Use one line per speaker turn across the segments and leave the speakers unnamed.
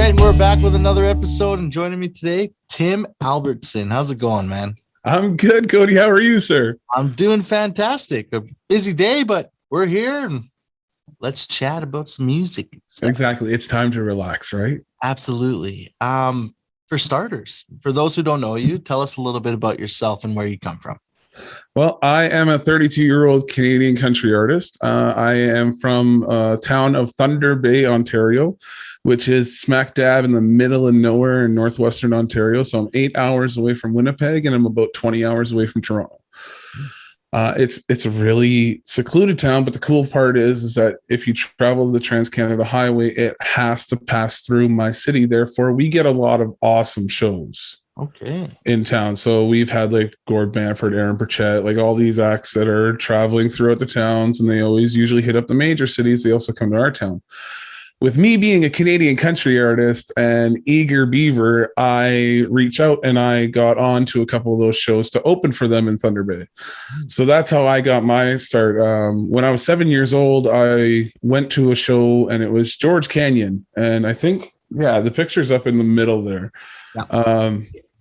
right, and we're back with another episode, and joining me today, Tim Albertson. How's it going, man?
I'm good, Cody. How are you, sir?
I'm doing fantastic. A busy day, but we're here, and let's chat about some music stuff.
Exactly. It's time to relax, right?
Absolutely. For starters, for those who don't know you, tell us a little bit about yourself and where you come from.
Well, I am a 32-year-old Canadian country artist. I am from a town of Thunder Bay, Ontario, which is smack dab in the middle of nowhere in northwestern Ontario. So I'm 8 hours away from Winnipeg, and I'm about 20 hours away from Toronto. It's a really secluded town, but the cool part is that if you travel the Trans-Canada Highway, it has to pass through my city. Therefore, we get a lot of awesome shows.
Okay.
In town. So we've had like Gord Bamford, Aaron Burchett, like all these acts that are traveling throughout the towns, and they always usually hit up the major cities. They also come to our town. With me being a Canadian country artist and eager beaver, I reach out and I got on to a couple of those shows to open for them in Thunder Bay. So that's how I got my start. When I was 7 years old, I went to a show and it was George Canyon. And I think, the picture's up in the middle there.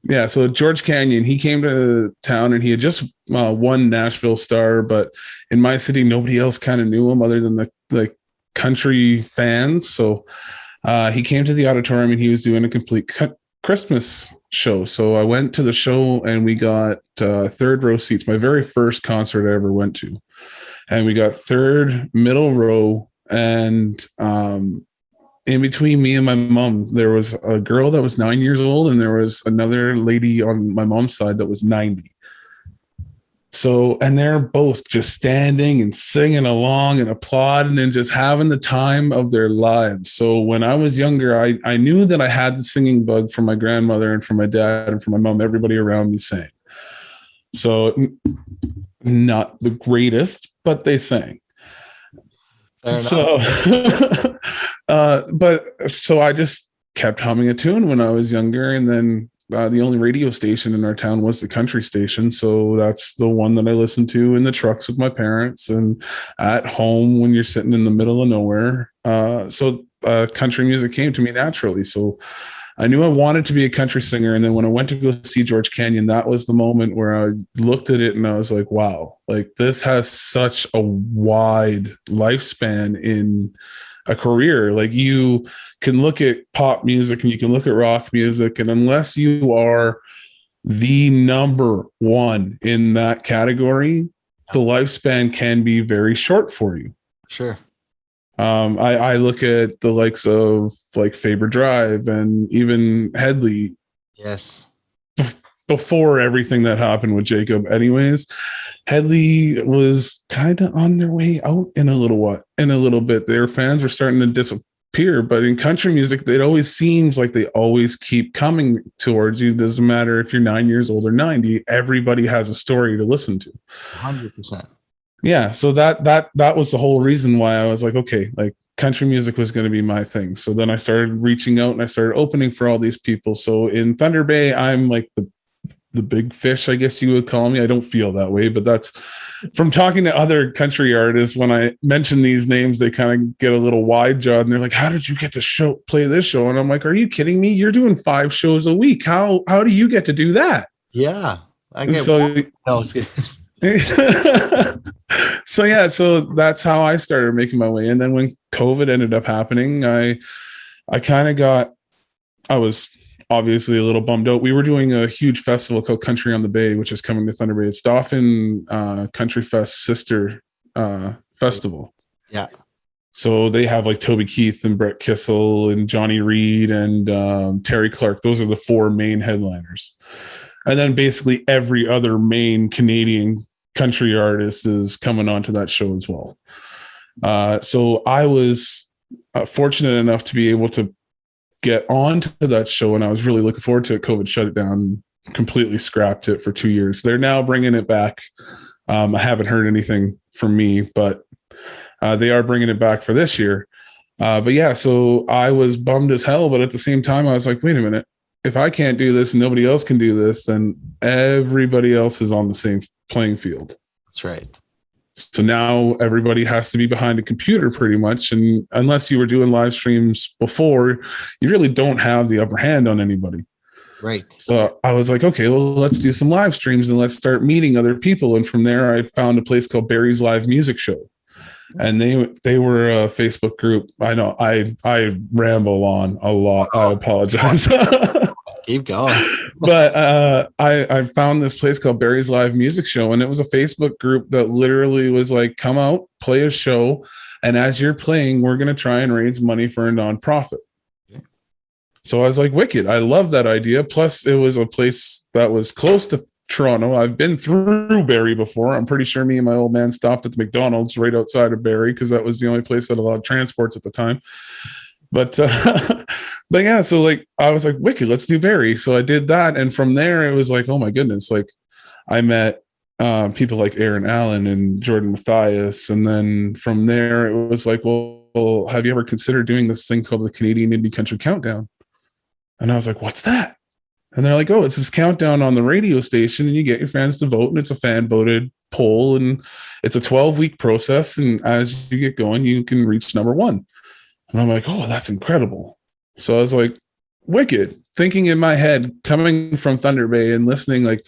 Yeah. So George Canyon, he came to town and he had just won Nashville Star, but in my city, nobody else kind of knew him other than the country fans. So he came to the auditorium and he was doing a complete Christmas show. So I went to the show and we got third row seats, my very first concert I ever went to. And we got third middle row, and in between me and my mom, there was a girl that was 9 years old, and there was another lady on my mom's side that was 90. So, and they're both just standing and singing along and applauding and just having the time of their lives. So when I was younger, I knew that I had the singing bug from my grandmother and from my dad and from my mom. Everybody around me sang. So not the greatest, but they sang. So, so I just kept humming a tune when I was younger. And then the only radio station in our town was the country station. So that's the one that I listened to in the trucks with my parents and at home when you're sitting in the middle of nowhere. So country music came to me naturally. So I knew I wanted to be a country singer. And then when I went to go see George Canyon, that was the moment where I looked at it and I was like, wow, like this has such a wide lifespan in a career. Like you can look at pop music and you can look at rock music, and unless you are the number one in that category, the lifespan can be very short for you.
Sure.
I look at the likes of like Faber Drive and even Headley.
Yes.
Before everything that happened with Jacob. Anyways, Headley was kind of on their way out in a little bit. Their fans are starting to disappear, but in country music, it always seems like they always keep coming towards you. Doesn't matter if you're 9 years old or 90, everybody has a story to listen to.
100%.
Yeah, so that was the whole reason why I was like, okay, like country music was going to be my thing. So then I started reaching out and I started opening for all these people. So in Thunder Bay, I'm like the big fish, I guess you would call me. I don't feel that way, but that's from talking to other country artists. When I mention these names, they kind of get a little wide jawed and they're like, how did you get to play this show? And I'm like, are you kidding me? You're doing 5 shows a week. How do you get to do that?
Yeah.
So that's how I started making my way. And then when COVID ended up happening, I was obviously a little bummed out. We were doing a huge festival called Country on the Bay, which is coming to Thunder Bay. It's Dauphin Country Fest sister festival.
Yeah.
So they have like Toby Keith and Brett Kissel and Johnny Reed and Terry Clark. Those are the 4 main headliners. And then basically every other main Canadian country artist is coming onto that show as well. So I was fortunate enough to be able to get onto that show, and I was really looking forward to it. COVID shut it down, completely scrapped it for 2 years. They're now bringing it back. I haven't heard anything from me, but they are bringing it back for this year. But yeah, so I was bummed as hell, but at the same time, I was like, wait a minute. If I can't do this and nobody else can do this, then everybody else is on the same playing field.
That's right.
So now everybody has to be behind a computer pretty much. And unless you were doing live streams before, you really don't have the upper hand on anybody.
Right.
So I was like, okay, well, let's do some live streams and let's start meeting other people. And from there, I found a place called Barry's Live Music Show. And they were a Facebook group. I know I ramble on a lot. I apologize.
Keep going.
But I found this place called Barry's Live Music Show, and it was a Facebook group that literally was like, come out, play a show, and as you're playing, we're going to try and raise money for a nonprofit. Yeah. So I was like, wicked. I love that idea. Plus, it was a place that was close to Toronto. I've been through Barrie before. I'm pretty sure me and my old man stopped at the McDonald's right outside of Barrie because that was the only place that allowed transports at the time. But yeah, so like I was like, wicked, let's do Barrie. So I did that, and from there it was like, oh my goodness, like I met people like Aaron Allen and Jordan Matthias, and then from there it was like, well, have you ever considered doing this thing called the Canadian Indie Country Countdown? And I was like, what's that? And they're like, oh, it's this countdown on the radio station, and you get your fans to vote, and it's a fan voted poll, and it's a 12-week process, and as you get going, you can reach number one. And I'm like, oh, that's incredible. So I was like, wicked, thinking in my head, coming from Thunder Bay and listening, like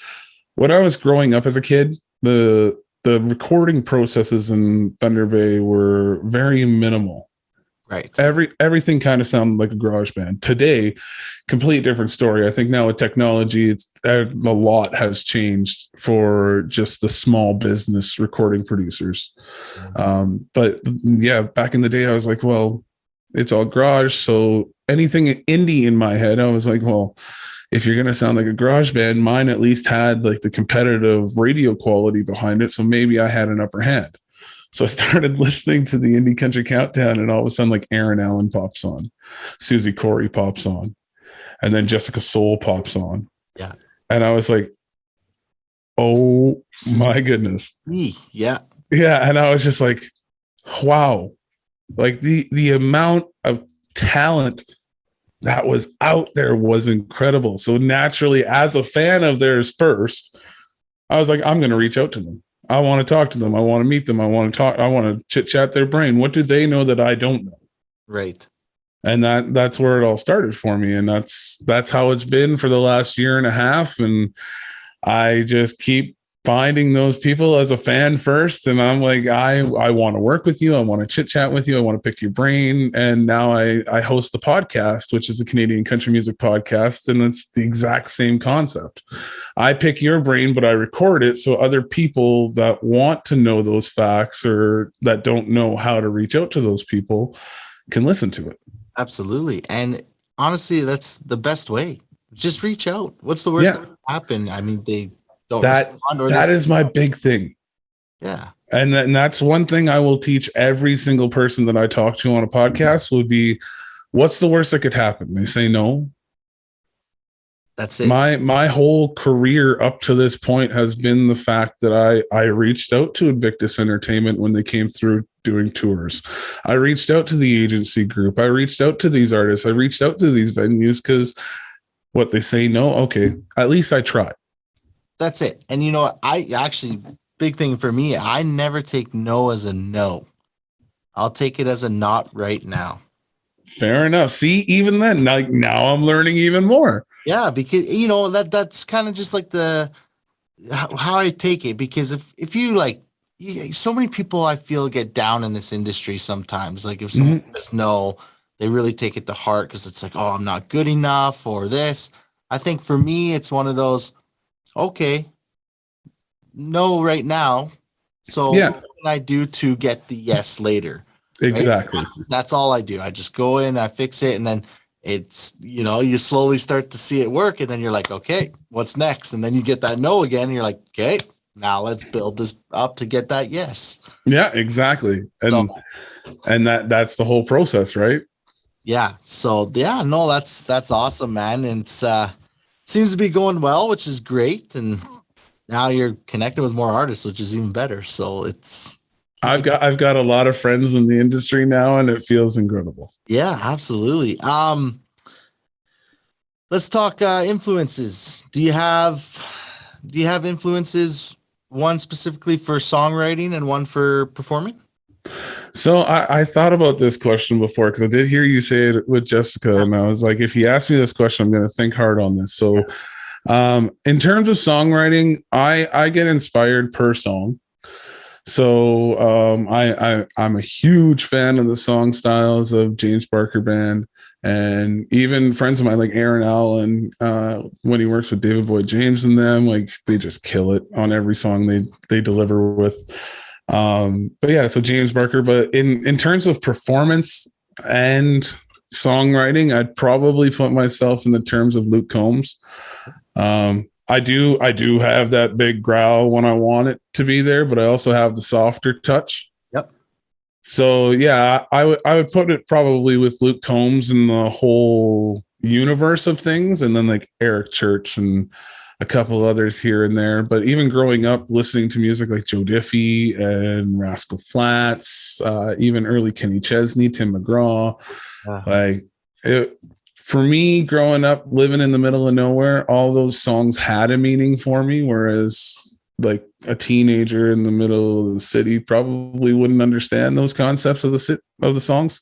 when I was growing up as a kid, the recording processes in Thunder Bay were very minimal.
Right.
Everything kind of sounded like a garage band. Today, complete different story. I think now with technology, a lot has changed for just the small business recording producers. But yeah, back in the day, I was like, well, it's all garage. So anything indie in my head, I was like, well, if you're going to sound like a garage band, mine at least had like the competitive radio quality behind it. So maybe I had an upper hand. So I started listening to the Indie Country Countdown, and all of a sudden, like Aaron Allen pops on, Susie Corey pops on, and then Jessica Soul pops on.
Yeah.
And I was like, oh my goodness.
Yeah.
Yeah. And I was just like, wow. Like the amount of talent that was out there was incredible. So naturally, as a fan of theirs first, I was like, I'm going to reach out to them. I want to talk to them. I want to meet them. I want to talk. I want to chit chat their brain. What do they know that I don't know?
Right.
And that's where it all started for me. And that's how it's been for the last year and a half. And I just keep finding those people as a fan first. And I'm like, I want to work with you. I want to chit chat with you. I want to pick your brain. And now I host the podcast, which is a Canadian country music podcast. And it's the exact same concept. I pick your brain, but I record it so other people that want to know those facts or that don't know how to reach out to those people can listen to it.
Absolutely. And honestly, that's the best way. Just reach out. What's the worst that can happen? I mean, they don't respond, or that
is my big thing.
Yeah.
And that's one thing I will teach every single person that I talk to on a podcast would be, what's the worst that could happen? They say no.
That's it.
My whole career up to this point has been the fact that I reached out to Invictus Entertainment when they came through doing tours. I reached out to the agency group. I reached out to these artists. I reached out to these venues because what they say no, okay, at least I tried.
That's it. And you know what? I actually, big thing for me, I never take no as a no. I'll take it as a not right now.
Fair enough. See, even then, like now I'm learning even more.
Yeah, because you know that's kind of just like how I take it. Because if you like, so many people I feel get down in this industry sometimes. Like if someone says no, they really take it to heart because it's like, oh, I'm not good enough or this. I think for me, it's one of those. Okay, no, right now. So what can I do to get the yes later?
Exactly.
Right? That's all I do. I just go in, I fix it, and then it's, you slowly start to see it work, and then you're like, okay, what's next? And then you get that no again, and you're like, okay, now let's build this up to get that yes.
Yeah, exactly. And that's the whole process, right?
Yeah. So yeah, no, that's awesome, man. And it's seems to be going well, which is great. And now you're connected with more artists, which is even better. So it's
I've got a lot of friends in the industry now, and it feels incredible.
Yeah, absolutely. Let's talk influences. Do you have influences one specifically for songwriting and one for performing?
So I thought about this question before because I did hear you say it with Jessica, and I was like, if he asks me this question, I'm going to think hard on this. So, in terms of songwriting, I get inspired per song. So, I'm a huge fan of the song styles of James Barker Band, and even friends of mine like Aaron Allen, when he works with David Boyd James and them, like they just kill it on every song they deliver with. But yeah, so James Barker. But in terms of performance and songwriting, I'd probably put myself in the terms of Luke Combs. I do have that big growl when I want it to be there, but I also have the softer touch.
Yep.
So yeah, I would put it probably with Luke Combs in the whole universe of things, and then like Eric Church and a couple others here and there. But even growing up listening to music like Joe Diffie and Rascal Flatts, even early Kenny Chesney, Tim McGraw, like it, for me growing up living in the middle of nowhere, all those songs had a meaning for me, whereas like a teenager in the middle of the city probably wouldn't understand those concepts of the songs.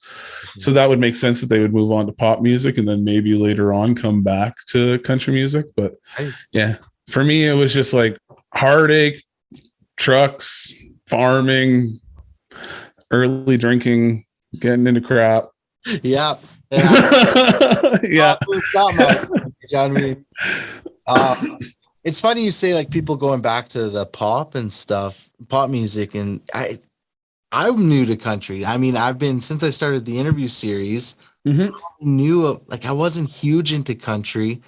So that would make sense that they would move on to pop music and then maybe later on come back to country music. But yeah, for me, it was just like heartache, trucks, farming, early drinking, getting into crap.
Yeah.
Yeah.
It's funny you say like people going back to the pop and stuff, pop music, and I'm new to country. I mean, I've been since I started the interview series. I knew like I wasn't huge into country,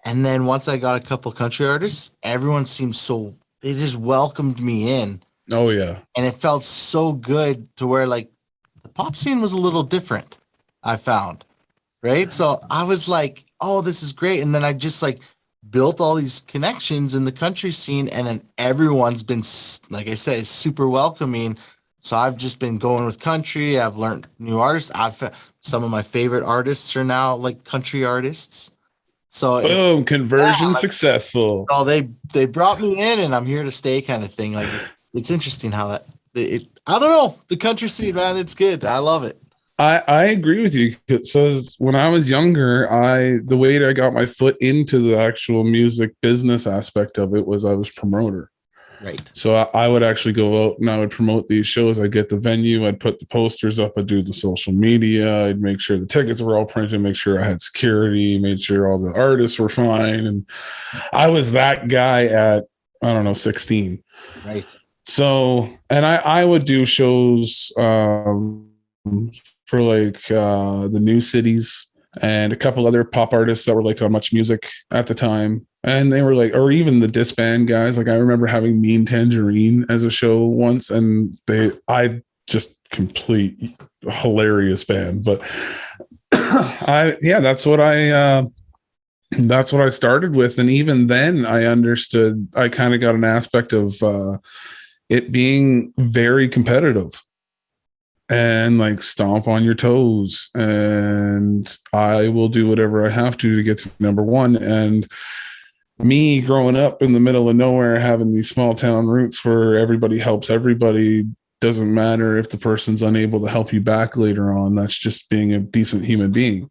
and then once I got a couple country artists, everyone seemed so they just welcomed me in.
Oh yeah,
and it felt so good to where like the pop scene was a little different. I found right, so I was like, oh, this is great, and then I just like built all these connections in the country scene, and then everyone's been, like I said, super welcoming. So I've just been going with country. I've learned new artists. Some of my favorite artists are now like country artists. So
boom, conversion successful.
Oh, they brought me in, and I'm here to stay, kind of thing. Like it's interesting how that I don't know, the country scene, man. It's good. I love it.
I agree with you. So when I was younger, the way I got my foot into the actual music business aspect of it was I was promoter.
Right.
So I would actually go out and I would promote these shows. I'd get the venue, I'd put the posters up, I'd do the social media, I'd make sure the tickets were all printed, make sure I had security, made sure all the artists were fine. And I was that guy at, I don't know, 16.
Right.
So, and I would do shows, for like the New Cities and a couple other pop artists that were like on Much Music at the time. And they were like, or even the disband guys. Like I remember having Mean Tangerine as a show once, and I just complete hilarious band. But that's what I started with. And even then I understood, I kind of got an aspect of it being very competitive. And like stomp on your toes, and I will do whatever I have to get to number one. And me growing up in the middle of nowhere, having these small town roots where everybody helps everybody, doesn't matter if the person's unable to help you back later on. That's just being a decent human being.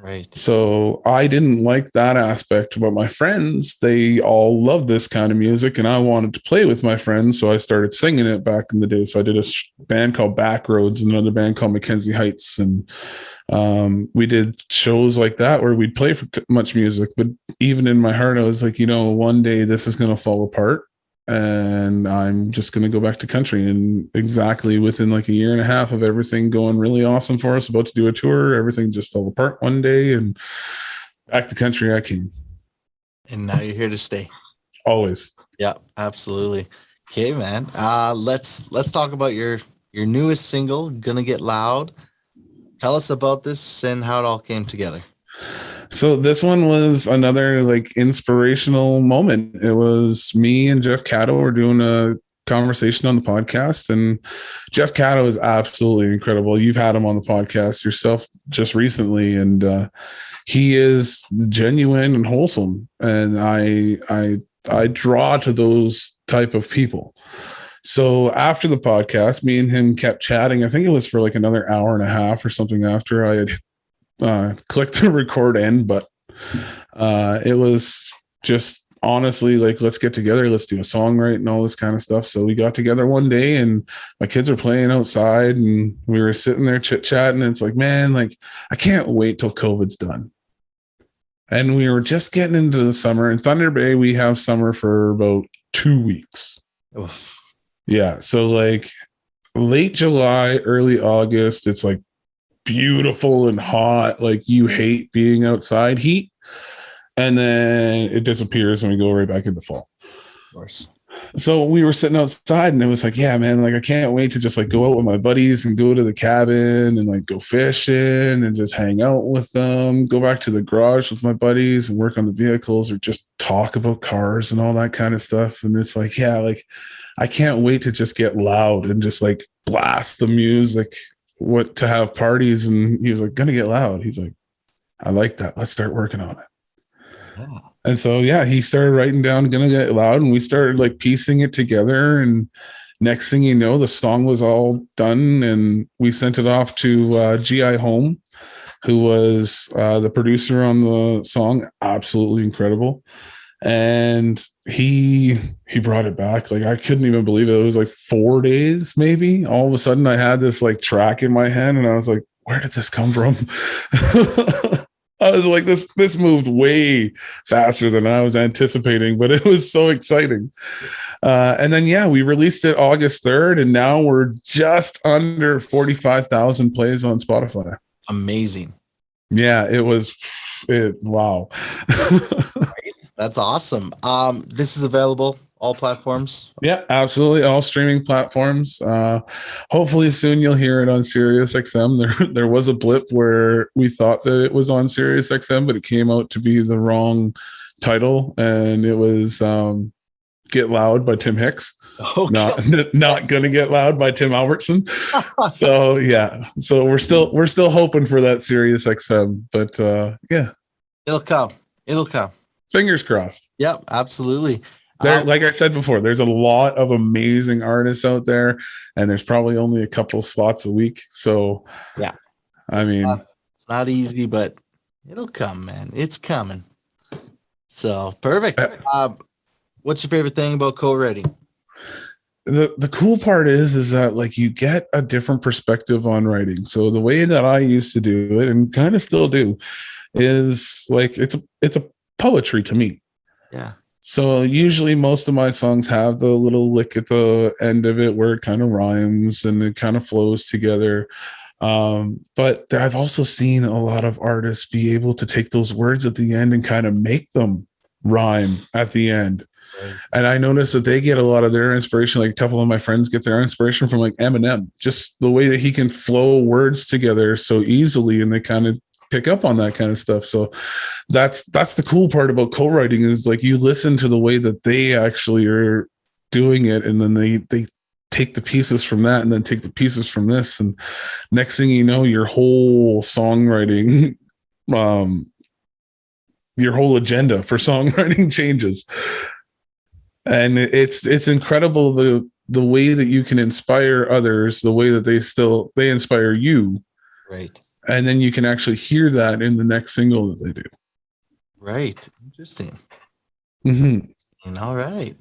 Right.
So I didn't like that aspect, but my friends, they all loved this kind of music, and I wanted to play with my friends. So I started singing it back in the day. So I did a band called Backroads and another band called Mackenzie Heights. And we did shows like that where we'd play for Much Music. But even in my heart, I was like, one day this is going to fall apart, and I'm just going to go back to country. And exactly within like a year and a half of everything going really awesome for us, about to do a tour, everything just fell apart one day, and back to country I came.
And now you're here to stay.
Always.
Yeah, absolutely. Okay, man. Let's talk about your newest single, Gonna Get Loud. Tell us about this and how it all came together.
So this one was another like inspirational moment. It was me and Jeff Catto were doing a conversation on the podcast, and Jeff Catto is absolutely incredible. You've had him on the podcast yourself just recently, and he is genuine and wholesome. And I I draw to those type of people. So after the podcast, me and him kept chatting. I think it was for like another hour and a half or something after I had clicked the record end, but it was just honestly like, let's get together, let's do a song, right, and all this kind of stuff. So we got together one day and my kids were playing outside and we were sitting there chit-chatting, and it's like, man, like I can't wait till COVID's done. And we were just getting into the summer. In Thunder Bay, we have summer for about 2 weeks.
Oof.
Yeah. So like late July, early August, it's like beautiful and hot. Like you hate being outside heat. And then it disappears and we go right back into fall.
Of course.
So we were sitting outside and it was like, yeah, man, like I can't wait to just like go out with my buddies and go to the cabin and like go fishing and just hang out with them, go back to the garage with my buddies and work on the vehicles or just talk about cars and all that kind of stuff. And it's like, yeah, like I can't wait to just get loud and just like blast the music, what to have parties. And he was like, gonna get loud. He's like, I like that. Let's start working on it.
Yeah.
And so, yeah, he started writing down Gonna Get Loud, and we started like piecing it together. And next thing you know, the song was all done, and we sent it off to GI Home, who was the producer on the song. Absolutely incredible. And he brought it back. Like I couldn't even believe it. It was like 4 days, maybe. All of a sudden I had this like track in my head and I was like, where did this come from? I was like, this moved way faster than I was anticipating, but it was so exciting. And then, yeah, we released it August 3rd, and now we're just under 45,000 plays on Spotify.
Amazing.
Yeah, wow.
That's awesome. This is available all platforms.
Yeah, absolutely. All streaming platforms. Hopefully soon you'll hear it on Sirius XM. There was a blip where we thought that it was on Sirius XM, but it came out to be the wrong title, and it was Get Loud by Tim Hicks.
Okay.
Not Gonna Get Loud by Tim Albertson. So yeah. So we're still hoping for that Sirius XM, but yeah.
It'll come.
Fingers crossed.
Yep, absolutely.
Like I said before, there's a lot of amazing artists out there, and there's probably only a couple slots a week. So,
yeah,
I mean,
it's not easy, but it'll come, man. It's coming. So perfect. What's your favorite thing about co-writing?
The cool part is that like you get a different perspective on writing. So the way that I used to do it, and kind of still do, is like it's a poetry to me.
Yeah.
So usually most of my songs have the little lick at the end of it where it kind of rhymes and it kind of flows together. But I've also seen a lot of artists be able to take those words at the end and kind of make them rhyme at the end. Right. And I noticed that they get a lot of their inspiration. Like a couple of my friends get their inspiration from like Eminem, just the way that he can flow words together so easily, and they kind of pick up on that kind of stuff. So that's the cool part about co-writing is like you listen to the way that they actually are doing it, and then they take the pieces from that and then take the pieces from this, and next thing you know, your whole songwriting your whole agenda for songwriting changes. And it's incredible the way that you can inspire others, the way that they inspire you. Right. And then you can actually hear that in the next single that they do.
Right. Interesting.
Mm-hmm.
All right.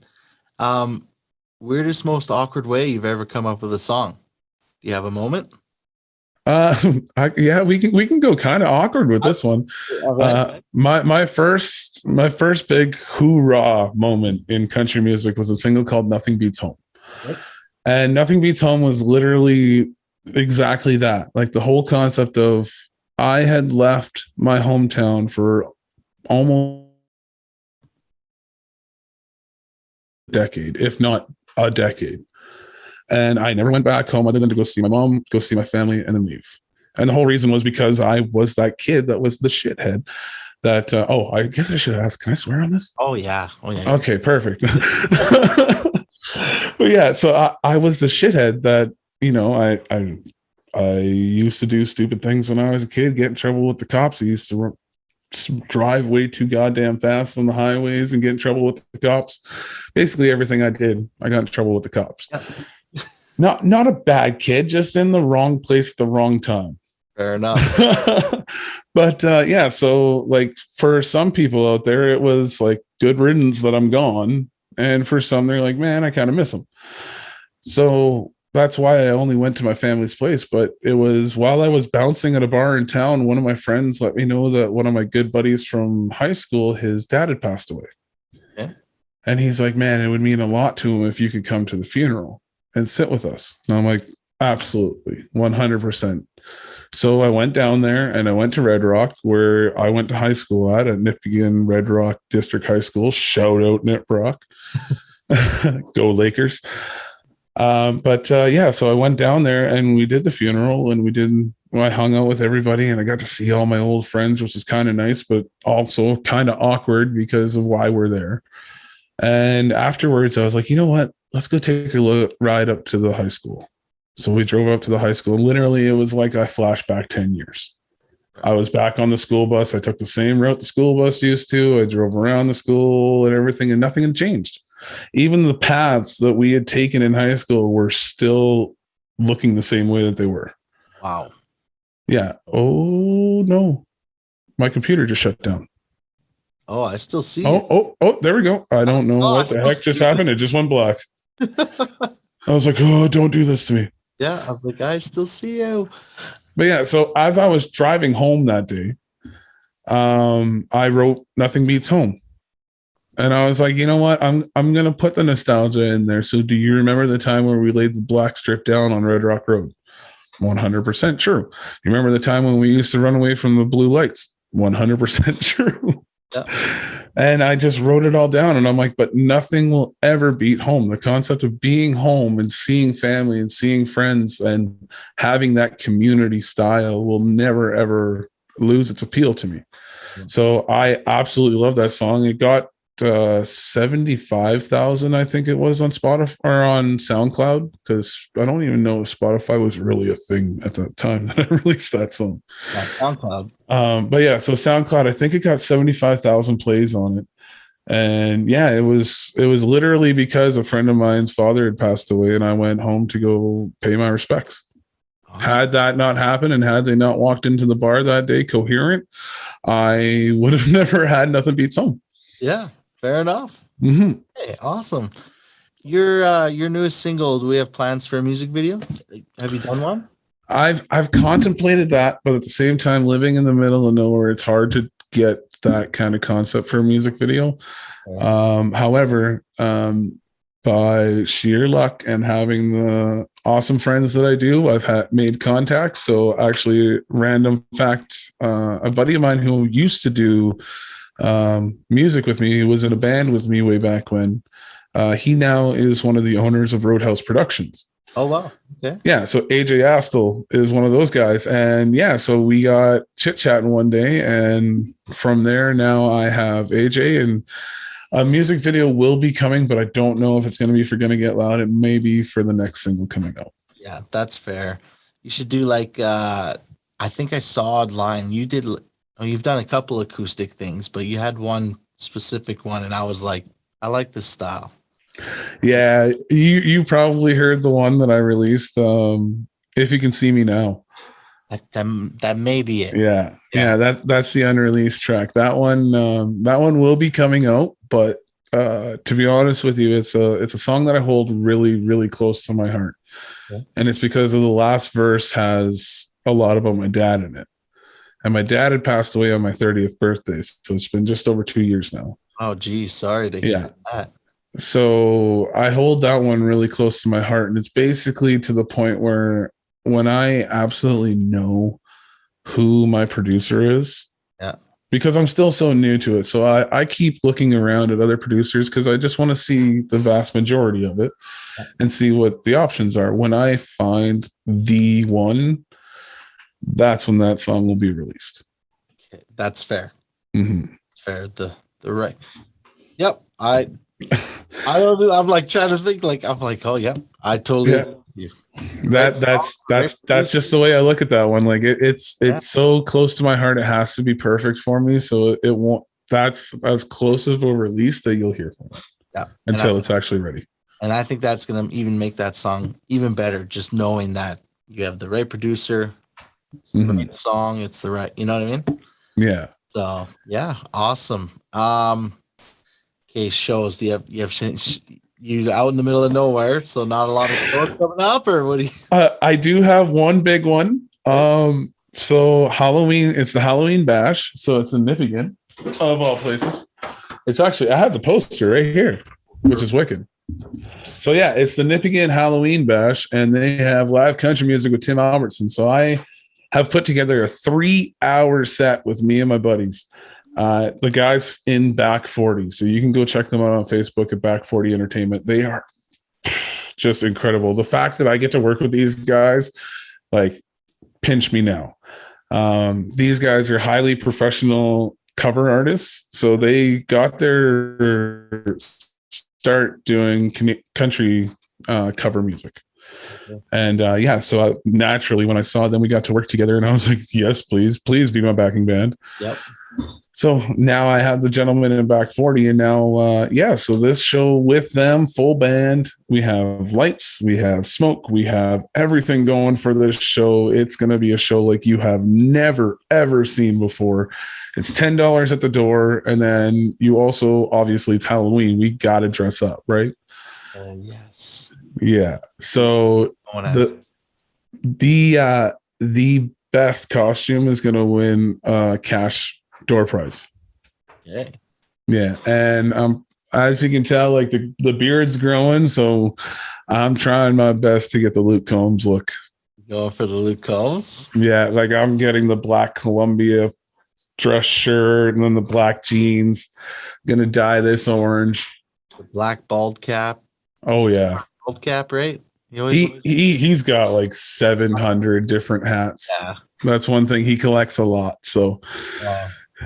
Weirdest, most awkward way you've ever come up with a song? Do you have a moment?
Yeah, we can go kind of awkward with this one. Right. My first big hoorah moment in country music was a single called Nothing Beats Home. What? And Nothing Beats Home was literally exactly that. Like the whole concept of I had left my hometown for almost a decade, if not a decade. And I never went back home other than to go see my mom, go see my family, and then leave. And the whole reason was because I was that kid that was the shithead that, I guess I should ask, can I swear on this?
Oh, yeah.
Okay, perfect. But yeah, so I was the shithead that, you know, I used to do stupid things when I was a kid, get in trouble with the cops. I used to drive way too goddamn fast on the highways and get in trouble with the cops. Basically everything I did, I got in trouble with the cops.
Yep.
Not a bad kid, just in the wrong place at the wrong time.
Fair enough.
But yeah, so like for some people out there, it was like good riddance that I'm gone. And for some, they're like, man, I kind of miss them. So that's why I only went to my family's place. But it was while I was bouncing at a bar in town, one of my friends let me know that one of my good buddies from high school, his dad had passed away.
Yeah.
And he's like, man, it would mean a lot to him if you could come to the funeral and sit with us. And I'm like, absolutely, 100%. So I went down there and I went to Red Rock, where I went to high school at Nipawin Red Rock District High School. Shout out Nip Rock. Go Lakers. Yeah, so I went down there and we did the funeral, and I hung out with everybody, and I got to see all my old friends, which was kind of nice, but also kind of awkward because of why we're there. And afterwards I was like, you know what? Let's go take a ride up to the high school. So we drove up to the high school. Literally, it was like I flashed back 10 years. I was back on the school bus. I took the same route the school bus used to. I drove around the school and everything, and nothing had changed. Even the paths that we had taken in high school were still looking the same way that they were.
Wow.
Yeah. Oh, no. My computer just shut down.
Oh, I still see it.
Oh, there we go. I don't know what the heck just happened. It just went black. I was like, oh, don't do this to me.
Yeah, I was like, I still see you.
But yeah, so as I was driving home that day, I wrote Nothing Beats Home. And I was like, you know what? I'm gonna put the nostalgia in there. So do you remember the time where we laid the black strip down on Red Rock Road? 100% true. You remember the time when we used to run away from the blue lights? 100% true.
Yeah.
And I just wrote it all down, and I'm like, but nothing will ever beat home. The concept of being home and seeing family and seeing friends and having that community style will never, ever lose its appeal to me. Yeah. So I absolutely love that song. It got 75,000, I think it was, on Spotify or on SoundCloud, because I don't even know if Spotify was really a thing at that time that I released that song.
Yeah, SoundCloud.
But yeah, so SoundCloud, I think it got 75,000 plays on it. And yeah, it was literally because a friend of mine's father had passed away, and I went home to go pay my respects. Awesome. Had that not happened, and had they not walked into the bar that day coherent, I would have never had Nothing Beats Home.
Yeah. Fair enough.
Mm-hmm.
Hey, awesome. Your newest single, do we have plans for a music video? Have you done one?
I've contemplated that, but at the same time, living in the middle of nowhere, it's hard to get that kind of concept for a music video. Yeah. However, by sheer luck and having the awesome friends that I do, I've made contacts. So actually, random fact, a buddy of mine who used to do music with me, who was in a band with me way back when, he now is one of the owners of Roadhouse Productions.
Oh wow.
Yeah, so AJ Astle is one of those guys. And yeah, so we got chit-chatting one day, and from there now I have AJ, and a music video will be coming, but I don't know if it's going to be for Gonna Get Loud. It may be for the next single coming out.
Yeah, that's fair. You should do like I think I saw online you did. Oh, you've done a couple acoustic things, but you had one specific one, and I was like, I like this style.
Yeah, you probably heard the one that I released, If You Can See Me Now.
That may be it.
Yeah. That's the unreleased track. That one will be coming out, but to be honest with you, it's a song that I hold really, really close to my heart. Okay. And it's because of the last verse has a lot about my dad in it. And my dad had passed away on my 30th birthday. So it's been just over 2 years now.
Oh, geez. Sorry to hear that.
So I hold that one really close to my heart. And it's basically to the point where when I absolutely know who my producer is, because I'm still so new to it. So I keep looking around at other producers because I just want to see the vast majority of it and see what the options are. When I find the one, that's when that song will be released.
Okay, that's fair.
Mm-hmm.
It's fair. The right. Yep. I'm like trying to think. Like I'm like, oh yep, I totally
Yeah.
agree with you.
That's just the way I look at that one. Like it's so close to my heart. It has to be perfect for me. So it won't. That's as close of a release that you'll hear from it.
Yeah.
Until it's actually ready.
And I think that's gonna even make that song even better. Just knowing that you have the right producer, it's the right song, it's the right. You know what I mean?
Yeah.
So yeah, awesome. Okay, shows. Do you have you out in the middle of nowhere, so not a lot of shows coming up, or what do you?
I do have one big one. So Halloween, it's the Halloween Bash. So it's in Nippigan, of all places. It's actually, I have the poster right here, which is wicked. So yeah, it's the Nippigan Halloween Bash, and they have live country music with Tim Albertson. So I have put together a 3-hour set with me and my buddies. The guys in Back 40. So you can go check them out on Facebook at Back 40 Entertainment. They are just incredible. The fact that I get to work with these guys, like, pinch me now. These guys are highly professional cover artists. So they got their start doing country cover music. And so naturally, when I saw them, we got to work together, and I was like, yes, please be my backing band.
Yep.
So now I have the gentleman in Back 40, and now, so this show with them, full band, we have lights, we have smoke, we have everything going for this show. It's going to be a show like you have never, ever seen before. It's $10 at the door. And then you also, obviously, it's Halloween. We got to dress up, right?
Oh, yes.
Yeah. So the best costume is going to win cash door prize. Yeah. And as you can tell, like the beard's growing, so I'm trying my best to get the Luke Combs look.
Going for the Luke Combs?
Yeah, like I'm getting the black Columbia dress shirt and then the black jeans. Gonna dye this orange.
The black bald cap.
Oh yeah.
Bald cap, right?
He's got like 700 different hats.
Yeah.
That's one thing, he collects a lot. So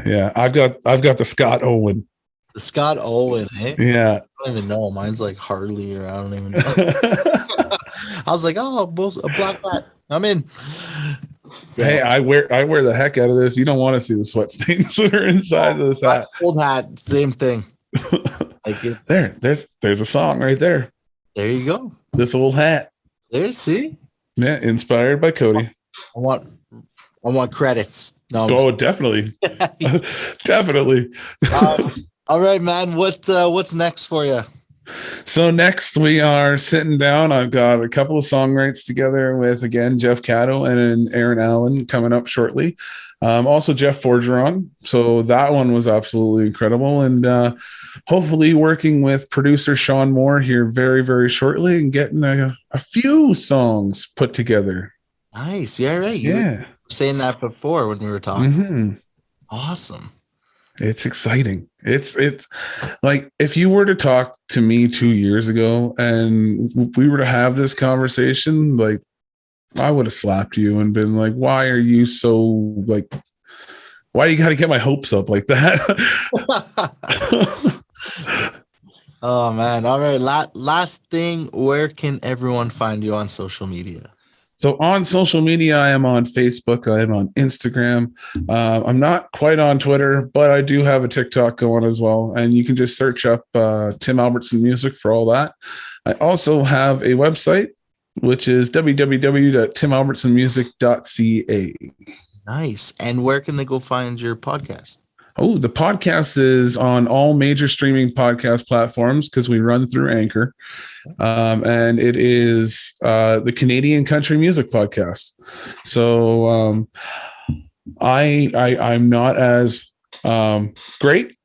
yeah, I've got the Scott Owen.
The Scott Owen, eh?
Yeah.
I don't even know. Mine's like Harley, or I don't even know. I was like, oh, a black hat. I'm in. Yeah.
Hey, I wear the heck out of this. You don't want to see the sweat stains that are inside of this hat.
Old hat, same thing. Like
it's there's a song right there.
There you go.
This old hat.
There, see?
Yeah, inspired by Cody.
I want credits. No.
Oh, definitely. Definitely.
All right, man. What's next for you?
So next we are sitting down. I've got a couple of songwrites together with, again, Jeff Caddo and Aaron Allen coming up shortly. Also Jeff Forgeron. So that one was absolutely incredible. And hopefully working with producer Sean Moore here very, very shortly and getting a few songs put together.
Nice. Yeah, right.
You were
saying that before when we were talking.
Mm-hmm.
Awesome.
It's exciting. It's like if you were to talk to me 2 years ago and we were to have this conversation, like I would have slapped you and been like, why are you so like, why do you got to get my hopes up like that?
Oh man. All right. Last thing, where can everyone find you on social media?
So on social media, I am on Facebook. I am on Instagram. I'm not quite on Twitter, but I do have a TikTok going as well. And you can just search up Tim Albertson Music for all that. I also have a website, which is www.timalbertsonmusic.ca. Nice.
And where can they go find your podcast?
Oh, the podcast is on all major streaming podcast platforms because we run through Anchor. And it is the Canadian Country Music Podcast. So I'm not as great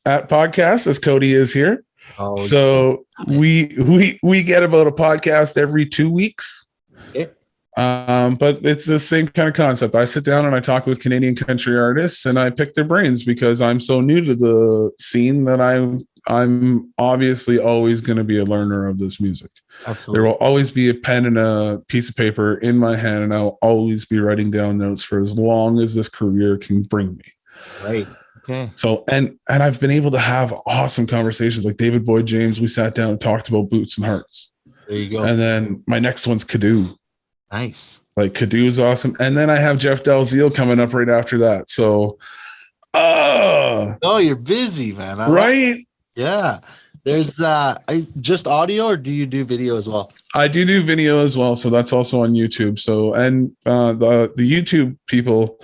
at podcasts as Cody is here. Oh, so we get about a podcast every 2 weeks. But it's the same kind of concept. I sit down and I talk with Canadian country artists and I pick their brains because I'm so new to the scene that I'm obviously always going to be a learner of this music. Absolutely. There will always be a pen and a piece of paper in my hand, and I'll always be writing down notes for as long as this career can bring me.
Right. Okay.
So, and I've been able to have awesome conversations like David Boyd James. We sat down and talked about Boots and Hearts.
There you go.
And then my next one's Cadu.
Nice.
Like Cadu is awesome. And then I have Jeff Dalziel coming up right after that. So,
oh, you're busy, man.
Right?
Yeah. There's just audio, or do you do video as well?
I do video as well. So that's also on YouTube. So, and the YouTube people,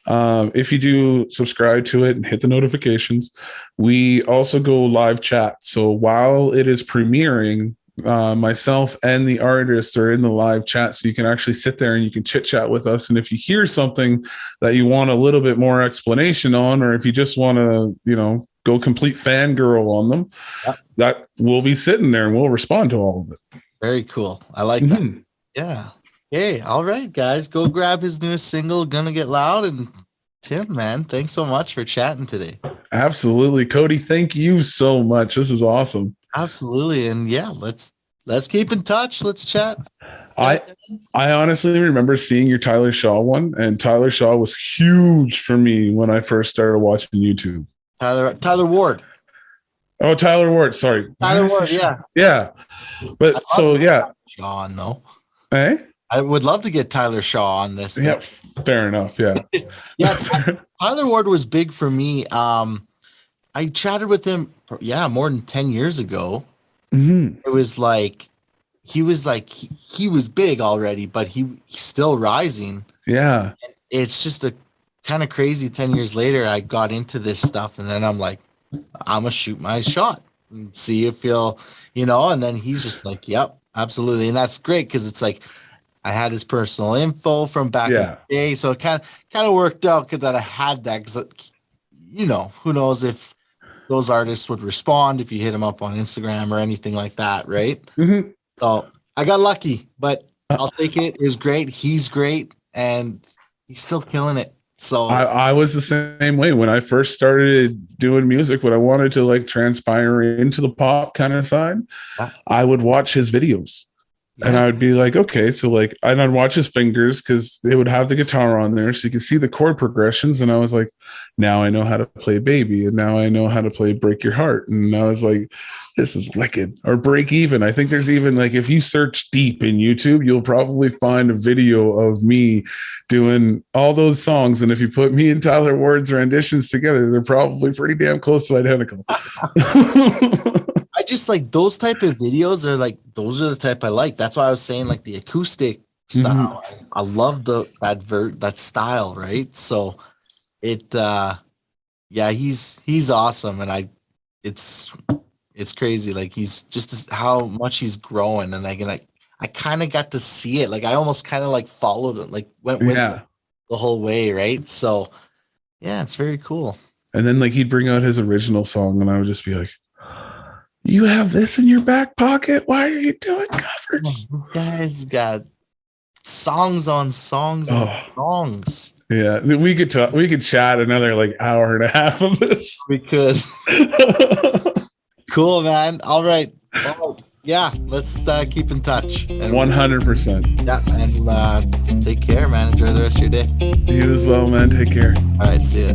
if you do subscribe to it and hit the notifications, we also go live chat. So while it is premiering, myself and the artist are in the live chat, so you can actually sit there and you can chit chat with us. And if you hear something that you want a little bit more explanation on, or if you just want to, go complete fangirl on them, that we'll be sitting there and we'll respond to all of it.
Very cool. I like that. Yeah. Hey, all right, guys, go grab his newest single, Gonna Get Loud. And Tim, man, thanks so much for chatting today.
Absolutely. Codi, thank you so much. This is awesome.
Absolutely. And yeah, let's keep in touch. Let's chat.
I honestly remember seeing your Tyler Shaw one, and Tyler Shaw was huge for me when I first started watching YouTube.
Tyler Ward.
Oh, Tyler Ward. Sorry.
Tyler Ward, yeah.
Yeah. But so, yeah.
Shaw on, though.
Eh?
I would love to get Tyler Shaw on this.
Yeah, fair enough. Yeah.
Yeah. Tyler Ward was big for me. I chatted with him, more than 10 years ago.
Mm-hmm.
It was like, he was big already, but he's still rising.
Yeah.
And it's just a kind of crazy. 10 years later, I got into this stuff, and then I'm like, I'm gonna shoot my shot and see if he'll, and then he's just like, yep, absolutely. And that's great, because it's like, I had his personal info from back in the day. So it kind of worked out that I had that, because, who knows if those artists would respond if you hit them up on Instagram or anything like that, right?
Mm-hmm.
So I got lucky, but I'll take it. It was great. He's great, and he's still killing it. So
I was the same way when I first started doing music. When I wanted to transpire into the pop kind of side, I would watch his videos. And I would be like, okay, so and I'd watch his fingers, because they would have the guitar on there, so you can see the chord progressions. And I was like, now I know how to play Baby, and now I know how to play Break Your Heart. And I was like, this is wicked. Or Break Even. I think there's even if you search deep in YouTube, you'll probably find a video of me doing all those songs. And if you put me and Tyler Ward's renditions together, they're probably pretty damn close to identical.
I just like those type of videos those are the type I like. That's why I was saying the acoustic style. Mm-hmm. I love that style, right? So it he's awesome, and it's crazy. He's just how much he's growing, and I kind of got to see it. I almost kind of followed it, went with it the whole way, right? So yeah, it's very cool.
And then he'd bring out his original song, and I would just be like, you have this in your back pocket? Why are you doing covers?
This guy's got songs on songs on songs.
Yeah, we could chat another hour and a half of this.
We could. Cool, man. All right. Well, yeah, let's keep in touch.
100%.
Yeah, and take care, man. Enjoy the rest of your day.
You as well, man. Take care.
All right, see ya.